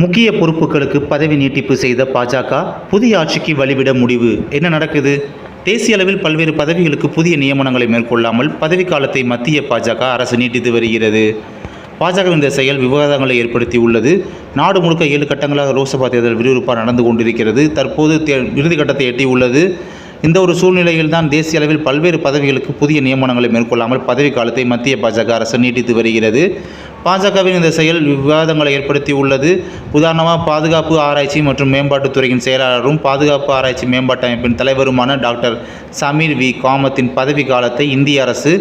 முக்கிய பொறுப்புகளுக்கு பதவி நீட்டிப்பு செய்த பாஜக புதிய ஆட்சிக்கு வழிவிட முடிவு. என்ன நடக்குது? தேசிய அளவில் பல்வேறு பதவிகளுக்கு புதிய நியமனங்களை மேற்கொள்ளாமல் பதவிக்காலத்தை மத்திய பாஜக அரசு நீட்டித்து வருகிறது. பாஜக இந்த செயல் விவாதங்களை ஏற்படுத்தி உள்ளது. நாடு முழுக்க 7 கட்டங்களாக லோக்சபா தேர்தல் விறுவிறுப்பாக நடந்து கொண்டிருக்கிறது. தற்போது இறுதி கட்டத்தை எட்டியுள்ளது. இந்த ஒரு சூழ்நிலையில் தான் தேசிய அளவில் பல்வேறு பதவிகளுக்கு புதிய நியமனங்களை மேற்கொள்ளாமல் பதவிக்காலத்தை மத்திய பாஜக அரசு நீட்டித்து வருகிறது. பாஜகவின் இந்த செயல் விவாதங்களை ஏற்படுத்தி உள்ளது. உதாரணமாக பாதுகாப்பு ஆராய்ச்சி மற்றும் மேம்பாட்டுத்துறையின் செயலாளரும் பாதுகாப்பு ஆராய்ச்சி மேம்பாட்டு அமைப்பின் தலைவருமான டாக்டர் சமீர் வி காமத்தின் பதவி காலத்தை இந்திய அரசு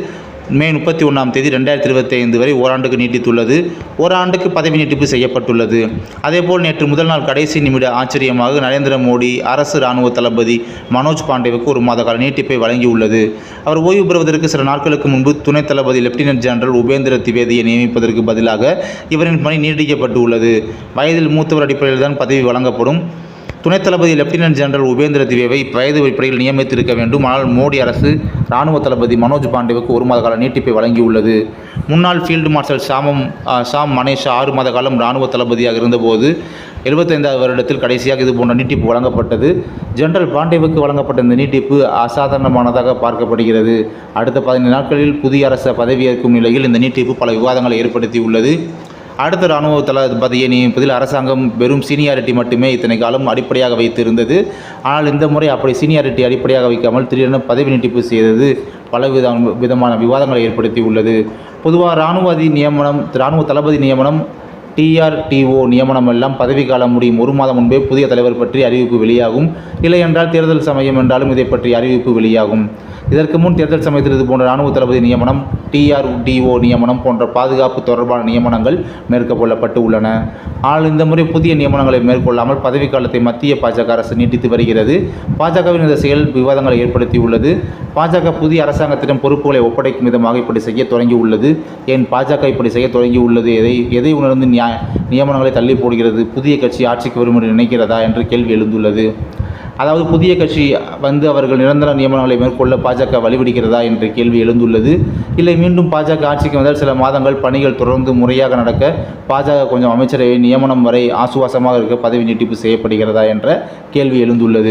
மே 31 2025 வரை ஓராண்டுக்கு நீட்டித்துள்ளது. ஓராண்டுக்கு பதவி நீட்டிப்பு செய்யப்பட்டுள்ளது. அதேபோல் நேற்று முதல் நாள் கடைசி நிமிட ஆச்சரியமாக நரேந்திர மோடி அரசு இராணுவ தளபதி மனோஜ் பாண்டேவுக்கு 1 மாத கால நீட்டிப்பை வழங்கியுள்ளது. அவர் ஓய்வு பெறுவதற்கு சில நாட்களுக்கு முன்பு துணைத் தளபதி லெப்டினன்ட் ஜெனரல் உபேந்திர திவேதியை நியமிப்பதற்கு பதிலாக இவரின் பணி நீட்டிக்கப்பட்டுள்ளது. வயதில் மூத்தவர் அடிப்படையில் தான் பதவி வழங்கப்படும். துணைத் தளபதி லெப்டினன்ட் ஜெனரல் உபேந்திர திவேவை வயது அடிப்படையில் நியமித்திருக்க வேண்டும். ஆனால் மோடி அரசு இராணுவ தளபதி மனோஜ் பாண்டேவுக்கு 1 மாத கால நீட்டிப்பை வழங்கியுள்ளது. முன்னாள் ஃபீல்டு மார்ஷல் சாம் மனேஷா 6 மாத காலம் இராணுவ தளபதியாக இருந்தபோது 75வது வருடத்தில் கடைசியாக இது போன்ற நீட்டிப்பு வழங்கப்பட்டது. ஜெனரல் பாண்டேவுக்கு வழங்கப்பட்ட இந்த நீட்டிப்பு அசாதாரணமானதாக பார்க்கப்படுகிறது. அடுத்த 15 நாட்களில் புதிய அரசு பதவியேற்கும் நிலையில் இந்த நீட்டிப்பு பல விவாதங்களை ஏற்படுத்தியுள்ளது. அடுத்த இராணுவ தளபதியை நியமிப்பதில் அரசாங்கம் வெறும் சீனியாரிட்டி மட்டுமே இத்தனை காலம் அடிப்படையாக வைத்திருந்தது. ஆனால் இந்த முறை அப்படி சீனியாரிட்டி அடிப்படையாக வைக்காமல் திடீரென பதவி நீட்டிப்பு செய்தது பல விதமான விவாதங்களை ஏற்படுத்தி உள்ளது. பொதுவாக இராணுவ தளபதி நியமனம் TRTO நியமனம் எல்லாம் பதவிக்காலம் முடியும் 1 மாதம் முன்பே புதிய தலைவர் பற்றி அறிவிப்பு வெளியாகும். இல்லை என்றால் தேர்தல் சமயம் என்றாலும் இதை பற்றி அறிவிப்பு வெளியாகும். இதற்கு முன் தேர்தல் சமயத்தில் இது போன்ற இராணுவ தளபதி நியமனம் TRTO நியமனம் போன்ற பாதுகாப்பு தொடர்பான நியமனங்கள் மேற்கொள்ளப்பட்டு உள்ளன. ஆனால் இந்த முறை புதிய நியமனங்களை மேற்கொள்ளாமல் பதவிக்காலத்தை மத்திய பாஜக அரசு நீட்டித்து வருகிறது. பாஜகவின் இந்த செயல் விவாதங்களை ஏற்படுத்தி உள்ளது. பாஜக புதிய அரசாங்கத்திடம் பொறுப்புகளை ஒப்படைக்கும் விதமாக இப்படி செய்ய தொடங்கி உள்ளது. ஏன் பாஜக இப்படி செய்ய தொடங்கி உள்ளது? எதை உணர்ந்து நியமனங்களை தள்ளி போடுகிறது? புதிய கட்சி ஆட்சிக்கு வரும் என்று நினைக்கிறதா என்று கேள்வி எழுந்துள்ளது. அதாவது புதிய கட்சி அவர்கள் நிரந்தர நியமனங்களை மேற்கொள்ள பாஜக வழிவிடுகிறதா என்ற கேள்வி எழுந்துள்ளது. இல்லை மீண்டும் பாஜக ஆட்சிக்கு வந்தால் சில மாதங்கள் பணிகள் தொடர்ந்து முறையாக நடக்க பாஜக கொஞ்சம் அமைச்சரவை நியமனம் வரை ஆசுவாசமாக இருக்க பதவி நீட்டிப்பு செய்யப்படுகிறதா என்ற கேள்வி எழுந்துள்ளது.